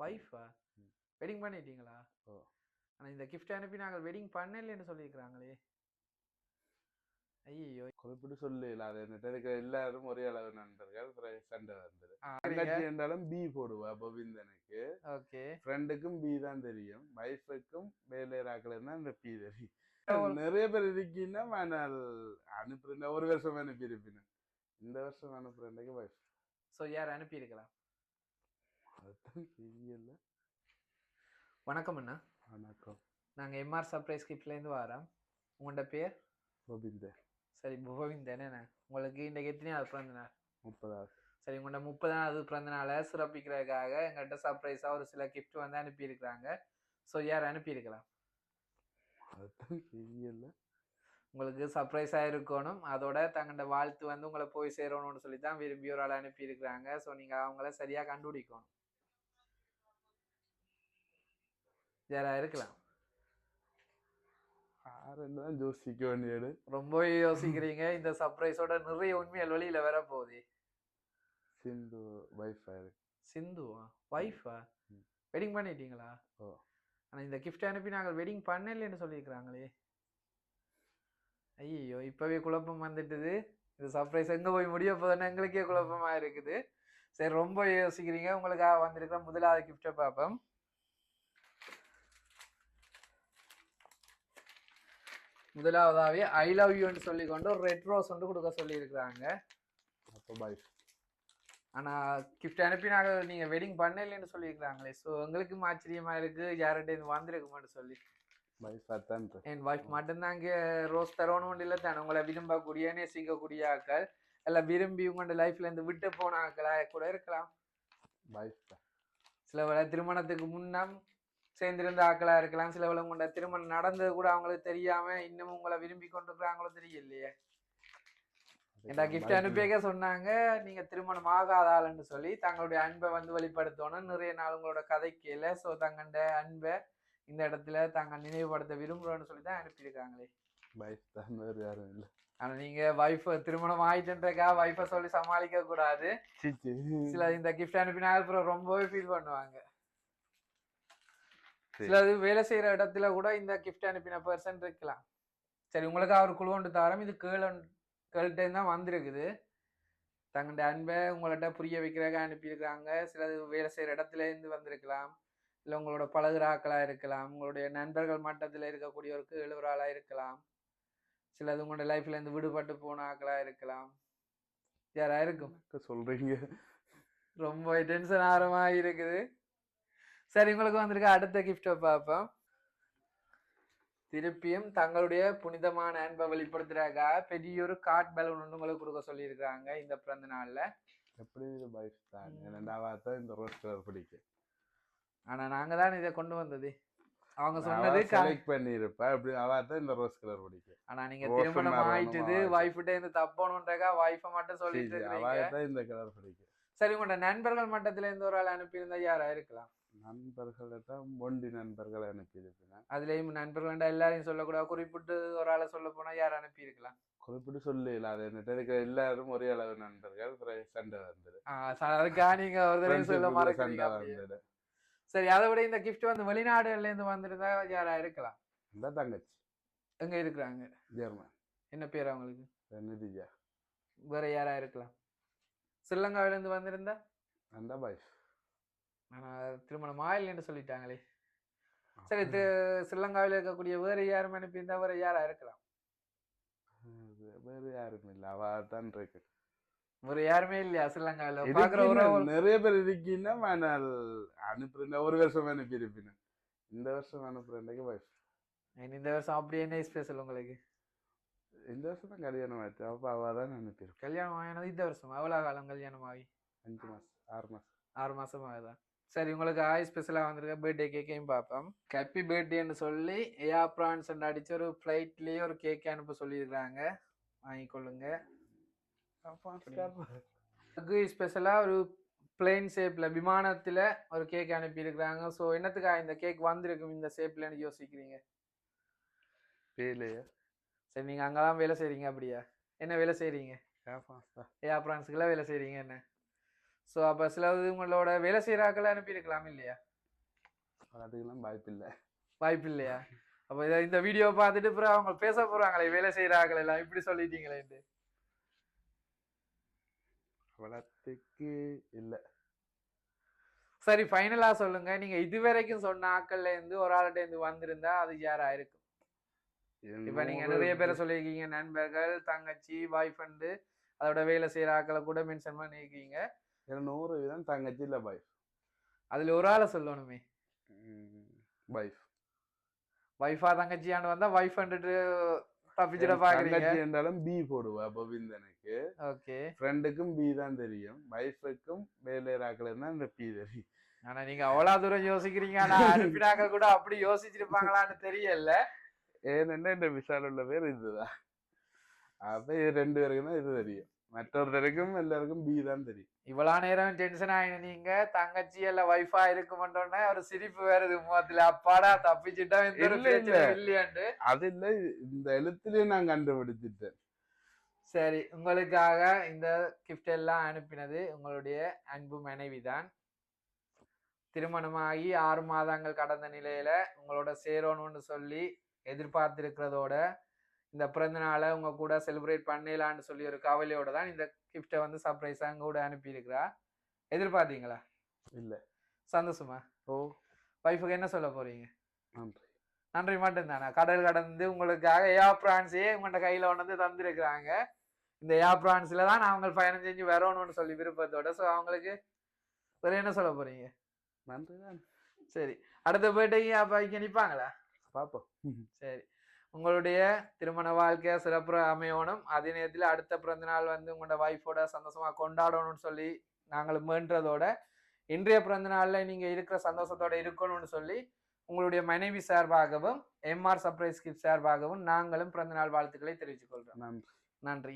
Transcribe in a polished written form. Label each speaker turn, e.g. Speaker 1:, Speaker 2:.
Speaker 1: ஒய்ஃபா?
Speaker 2: ம்.
Speaker 1: வெட்டிங் பண்ணிட்டீங்களா?
Speaker 2: ஓ.
Speaker 1: ஆனா இந்த கிஃப்ட் அனுப்பி நாங்கள் வெட்டிங் பண்ணலன்னு சொல்லியிருக்கிறாங்களே. ஐயையோ!
Speaker 2: குறிப்பிட்டு சொல்லல. அது என்கிட்ட இருக்கிற எல்லாரும் ஒரே அளவு நண்பர்கள். சண்டை வந்தது.
Speaker 1: சரிங்க.
Speaker 2: தங்கச்சி என்றாலும் பி போடுவா கோவிந்தனுக்கு.
Speaker 1: ஓகே.
Speaker 2: ஃப்ரெண்டுக்கும் பி தான் தெரியும். வைஃபுக்கும் வேலையாக்கலன்னா அந்த பி தெரியும். நிறைய பேர் இருக்கீங்கன்னா நான் அனுப்புறேன். ஒரு வருஷம் அனுப்பியிருப்பேன். இந்த வருஷம் அனுப்புறேன்க்கு வைஃப்.
Speaker 1: ஸோ யார் அனுப்பியிருக்கலாம்?
Speaker 2: அதுதான் தெரியல.
Speaker 1: வணக்கம் அண்ணா.
Speaker 2: வணக்கம்.
Speaker 1: நாங்கள் எம்ஆர் சர்ப்ரைஸ் கிஃப்ட்லேருந்து வரோம். உங்களோட பேர்?
Speaker 2: கோவிந்தன்.
Speaker 1: சரி, கோவிந்தன். என்ன உங்களுக்கு இன்றைக்கு எத்தனையாவது பிறந்த நாள்?
Speaker 2: 30வது.
Speaker 1: சரி, உங்களோட 30வது பிறந்த நாளை சிறப்பிக்கிறதுக்காக எங்கள்கிட்ட சர்ப்ரைஸாக ஒரு சில கிஃப்ட் வந்து அனுப்பியிருக்கிறாங்க. ஸோ யார் அனுப்பியிருக்கலாம்?
Speaker 2: அதுதான் தெரியல.
Speaker 1: உங்களுக்கு சர்ப்ரைஸாக இருக்கணும். அதோட தங்கள்ட வாழ்த்து வந்து உங்களை போய் சேரணும்னு சொல்லி தான் விரும்பி ஒரு ஆள் அனுப்பியிருக்கிறாங்க. ஸோ நீங்கள் அவங்கள சரியாக கண்டுபிடிக்கணும். யாரா இருக்கலாம்?
Speaker 2: யாருன்னு யோசிக்க வேண்டியது.
Speaker 1: ரொம்ப யோசிக்கிறீங்க. இந்த சர்ப்ரைஸோட நிறைய உண்மைகள் வெளியில வர போகுது.
Speaker 2: சிந்து வைஃபா?
Speaker 1: சிந்துவா? வைஃபா? வெட்டிங் பண்ணிட்டீங்களா?
Speaker 2: ஓ.
Speaker 1: ஆனால் இந்த கிஃப்ட் அனுப்பி நாங்கள் வெட்டிங் பண்ணலன்னு சொல்லியிருக்கிறாங்களே. ஐயோ, இப்பவே குழப்பம் வந்துட்டுது. இந்த சர்ப்ரைஸ் எங்கே போய் முடிய போதுன்னு எங்களுக்கே குழப்பமாக இருக்குது. சரி, ரொம்ப யோசிக்கிறீங்க. உங்களுக்காக வந்திருக்கிற முதலாவது கிஃப்டை பார்ப்போம். முதலாவதாவே ஐ லவ் யூன்னு சொல்லி கொண்டு ஒரு ரெட் ரோஸ் வந்து கொடுக்க சொல்லியிருக்கிறாங்க. ஆனால் கிஃப்ட் அனுப்பி நாங்கள் நீங்கள் வெட்டிங் பண்ணலன்னு சொல்லியிருக்கிறாங்களே. ஸோ எங்களுக்கும் ஆச்சரியமா இருக்கு, யார்கிட்ட இது வந்திருக்குமான்னு சொல்லி. என் வைஃப் மட்டும்தான் இங்கே ரோஸ் தரணும் இல்லை தானே. உங்களை விரும்பக்கூடிய நேசிக்கக்கூடிய ஆக்கள், எல்லாம் விரும்பி உங்களோட லைஃப்ல இருந்து விட்டு போன ஆக்களா கூட இருக்கலாம். சில வேளை திருமணத்துக்கு முன்னம் சேர்ந்திருந்த ஆக்களா இருக்கலாம். சில வேளை உங்களோட திருமணம் நடந்தது கூட அவங்களுக்கு தெரியாம இன்னமும் உங்களை விரும்பி கொண்டிருக்கிறாங்களோ தெரியலையே. என்டா கிஃப்ட் அனுப்பிக்க சொன்னாங்க, நீங்க திருமணம் ஆகாத ஆளுன்னு சொல்லி தங்களுடைய அன்பை வந்து வெளிப்படுத்தணும். நிறைய நாள் உங்களோட கதை கேள. ஸோ தங்கண்ட அன்பை இந்த இடத்துல தாங்க நினைவுபடுத்த விரும்புறோன்னு சொல்லி தான் அனுப்பியிருக்காங்களே. ஆனா நீங்க வைஃப் திருமணம் ஆயிட்டுன்றக்கா வைஃபை சொல்லி சமாளிக்க கூடாது. சில இந்த கிஃப்ட் அனுப்பினா அப்புறம் ரொம்பவே ஃபீல் பண்ணுவாங்க. சிலது வேலை செய்யற இடத்துல கூட இந்த கிஃப்ட் அனுப்பின பர்சன் இருக்கலாம். சரி, உங்களுக்கு அவர் குழு ஒன்று தாரம். இது கேள்கிட்ட தான் வந்திருக்குது. தங்களுடைய அன்பை உங்கள்கிட்ட புரிய வைக்கிறதுக்காக அனுப்பியிருக்கிறாங்க. சிலது வேலை செய்யற இடத்துல இருந்து வந்திருக்கலாம், இல்லை உங்களோட பழகுற ஆக்களாக இருக்கலாம், உங்களுடைய நண்பர்கள் மட்டத்தில் இருக்கக்கூடியவருக்கு எழுவுறாளாக இருக்கலாம், சிலது உங்களோட லைஃப்ல இருந்து விடுபட்டு போன ஆக்களாக இருக்கலாம். யாரா இருக்கும்
Speaker 2: சொல்றீங்க?
Speaker 1: ரொம்ப டென்ஷன் ஆரமாக இருக்குது. சரி, உங்களுக்கு வந்திருக்க அடுத்த கிஃப்டை பார்ப்போம். திருப்பியும் தங்களுடைய புனிதமான அன்பை வெளிப்படுத்துறதுக்காக பெரிய ஒரு காட் பலூன் ஒன்று உங்களுக்கு கொடுக்க சொல்லியிருக்கிறாங்க இந்த பிறந்த நாள்ல.
Speaker 2: எப்படி இந்த ரோஸ் கலர் பிடிக்கும்.
Speaker 1: ஆனா நாங்க தான் இதை கொண்டு வந்தது. அவங்க சொன்னது
Speaker 2: கலெக்ட் பண்ணிருப்பா. அப்படி அவதான் இந்த ரோஸ் கலர் பிடிக்கும்.
Speaker 1: ஆனா நீங்க திருமணம் ஆயிட்டுது வைஃப்கிட்ட இருந்து தப்பணும்ன்றக்கா வைஃபை மட்டும் சொல்லிட்டு இருக்கீங்க.
Speaker 2: இந்த கலர் பிடிக்கும்.
Speaker 1: சரி, உங்களோட நண்பர்கள் மட்டத்துல இருந்து ஒரு ஆள் அனுப்பியிருந்தா யாரா இருக்கலாம்?
Speaker 2: நண்பர்களை தான் ஒண்டி நண்பர்களை அனுப்பியிருப்பேன்.
Speaker 1: அதுலயும் நண்பர்கள்டா எல்லாரையும் சொல்லக்கூடாது, குறிப்பிட்டு ஒரு ஆளை சொல்ல போனா யார் அனுப்பியிருக்கலாம்?
Speaker 2: குறிப்பிட்டு சொல்லல. அது என்கிட்ட இருக்கிற எல்லாரும் ஒரே அளவு நண்பர்கள். சண்டை வந்தது.
Speaker 1: அதுக்காக நீங்க ஒரு தடவை சொல்ல மறக்கிறீங்க. சரி, அதை விட இந்த கிஃப்ட் வந்து வெளிநாடுகள்ல இருந்து வந்திருந்தா யாரா இருக்கலாம்?
Speaker 2: இந்த தங்கச்சி
Speaker 1: எங்க இருக்கிறாங்க?
Speaker 2: ஜெர்மன்.
Speaker 1: என்ன பேர் அவங்களுக்கு?
Speaker 2: நிதியா.
Speaker 1: வேற யாரா இருக்கலாம்? ஸ்ரீலங்காவில இருந்து வந்திருந்தா?
Speaker 2: அந்த வைஃப்.
Speaker 1: ஆனா திருமணம் ஆயில்லைன்னு சொல்லிட்டாங்களே. சரி, ஸ்ரீலங்காவில் இருக்கக்கூடிய வேற யாரும் அனுப்பியிருந்தா வேற யாரா இருக்கலாம்?
Speaker 2: வேற யாரும் இல்ல, அவ தான் இருக்கு.
Speaker 1: வேற யாருமே இல்லையா ஸ்ரீலங்காவில்?
Speaker 2: நிறைய பேர் இருக்கீங்கன்னா நான் அனுப்புறேன். ஒரு வருஷம் அனுப்பியிருப்பேன். இந்த வருஷம் அனுப்புறேன் வைஃப்.
Speaker 1: இந்த வருஷம் அப்படி என்ன ஸ்பெஷல் உங்களுக்கு?
Speaker 2: இந்த வருஷம் தான் கல்யாணம் ஆயிடுச்சு. அப்ப அவ தான் அனுப்பியிருக்கேன்.
Speaker 1: கல்யாணம் ஆகினது இந்த வருஷம்? எவ்வளவு காலம் கல்யாணம் ஆகி?
Speaker 2: 5 மாசம் 6 மாசம்
Speaker 1: 6 மாசம் ஆகுதா? சரி, உங்களுக்கு ஸ்பெஷலாக வந்திருக்க பர்த்டே கேக்கையும் பார்ப்போம். ஹாப்பி பர்த்டேன்னு சொல்லி ஏஆர் பிரான்ஸ் அடிச்சு ஒரு ஃப்ளைட்லேயே ஒரு கேக் அனுப்ப சொல்லியிருக்கிறாங்க. வாங்கிக்கொள்ளுங்க. ஸ்பெஷலாக ஒரு பிளேன் ஷேப்பில் விமானத்தில் ஒரு கேக் அனுப்பியிருக்கிறாங்க. ஸோ என்னத்துக்காக இந்த கேக் வந்திருக்கும் இந்த ஷேப்லன்னு யோசிக்கிறீங்க?
Speaker 2: வேலையா?
Speaker 1: சரி, நீங்கள் அங்கே தான் வேலை செய்கிறீங்க. அப்படியா? என்ன வேலை செய்கிறீங்க? பிரான்ஸுக்கெல்லாம் வேலை செய்கிறீங்க என்ன? ஸோ அப்போ சிலது உங்களோட வேலை செய்கிறாக்கள் அனுப்பியிருக்கலாம் இல்லையா?
Speaker 2: அதுக்கெல்லாம் வாய்ப்பு இல்லை.
Speaker 1: வாய்ப்பு இல்லையா? அப்ப இந்த வீடியோ பார்த்துட்டு அப்புறம் அவங்க பேச போறாங்களே, வேலை செய்யறாங்களே எல்லாம் இப்படி சொல்லிட்டீங்களே.
Speaker 2: வளத்துக்கு இல்ல.
Speaker 1: சரி, ஃபைனலா சொல்லுங்க. நீங்க இதுவரைக்கும் சொன்ன ஆட்கள்ல இருந்து ஒரு ஆள்கிட்ட இருந்து வந்திருந்தா அது யாரா இருக்கும்? இப்ப நீங்க நிறைய பேரை சொல்லியிருக்கீங்க, நண்பர்கள், தங்கச்சி, பாய் ஃப்ரெண்டு, அதோட வேலை செய்யற ஆட்களை கூட மென்ஷன் பண்ணிருக்கீங்க.
Speaker 2: 100% தங்கச்சி இல்ல வைஃப்.
Speaker 1: அதுல ஒரு ஆளை சொல்லணுமே.
Speaker 2: வைஃப்.
Speaker 1: வைஃபா தங்கச்சியான்னு வந்தா வைஃப் தப்பிச்சிட பாக்குறீங்க.
Speaker 2: தங்கச்சி என்றாலும் பி போடுவா பவிந்தனுக்கு.
Speaker 1: ஓகே.
Speaker 2: ஃப்ரெண்டுக்கும் பி தான் தெரியும். வைஃபுக்கும் வேலையாக்கள் தான் இந்த பி தெரியும்.
Speaker 1: ஆனா நீங்க அவ்வளவு தூரம் யோசிக்கிறீங்க. ஆனா அனுப்பினாக்க கூட அப்படி யோசிச்சிருப்பாங்களான்னு தெரியல.
Speaker 2: ஏனென்னா இந்த விசால உள்ள பேர் இதுதான். அப்ப இது 2 பேருக்கு தான் இது தெரியும். மற்றொருத்தருக்கும் எல்லாருக்கும் பி தான் தெரியும்.
Speaker 1: இவ்வளவு நேரம் டென்ஷன் ஆயின நீங்க தங்கச்சி இல்ல வைஃபா இருக்குமன்றோன்னே ஒரு சிரிப்பு வருது முகத்துல. அப்பாடா தப்பிச்சுட்டா இல்லையாண்டு.
Speaker 2: அது இல்ல, இந்த எழுத்துலயே நான் கண்டுபிடிச்சிட்டேன்.
Speaker 1: சரி, உங்களுக்காக இந்த கிஃப்ட் எல்லாம் அனுப்பினது உங்களுடைய அன்பு மனைவிதான். திருமணமாகி 6 மாதங்கள் கடந்த நிலையில உங்களோட சேரணும்னு சொல்லி எதிர்பார்த்திருக்கிறதோட இந்த பிறந்த நாளை உங்க கூட செலிப்ரேட் பண்ணலான்னு சொல்லி ஒரு கவலையோட தான் இந்த கிஃப்டை வந்து சர்ப்ரைஸா அங்க கூட அனுப்பியிருக்கிறா. எதிர்பார்த்தீங்களா? இல்ல. சந்தோஷமா? ஓ. வைஃபுக்கு என்ன சொல்ல போறீங்க?
Speaker 2: நன்றி.
Speaker 1: நன்றி மட்டும்தானா? கடல் கடந்து உங்களுக்காக ஏர் பிரான்ஸே உங்கள்கிட்ட கையில கொண்டு வந்து தந்திருக்கிறாங்க. இந்த ஏர் பிரான்ஸ்ல தான் அவங்க பயணம் செஞ்சு வரணும்னு சொல்லி விருப்பத்தோட. ஸோ அவங்களுக்கு வேற என்ன சொல்ல போறீங்க?
Speaker 2: நன்றி தான்.
Speaker 1: சரி, அடுத்த பர்த்டேக்கு அப்ப இங்க நிப்பாங்களா?
Speaker 2: பாப்போம்.
Speaker 1: சரி, உங்களுடைய திருமண வாழ்க்கைய சிறப்பு அமையணும். அதே நேரத்தில் அடுத்த பிறந்த நாள் வந்து உங்களோட வைஃபோட சந்தோஷமா கொண்டாடணும்னு சொல்லி நாங்கள் வேண்டதோட இன்றைய பிறந்த நாள்ல நீங்க இருக்கிற சந்தோஷத்தோட இருக்கணும்னு சொல்லி உங்களுடைய மனைவி சார்பாகவும் எம்ஆர் சர்ப்ரைஸ் கிஃப்ட் சார்பாகவும் நாங்களும் பிறந்த நாள் வாழ்த்துக்களை தெரிவித்துக் கொள்றோம்.
Speaker 2: நன்றி.
Speaker 1: நன்றி.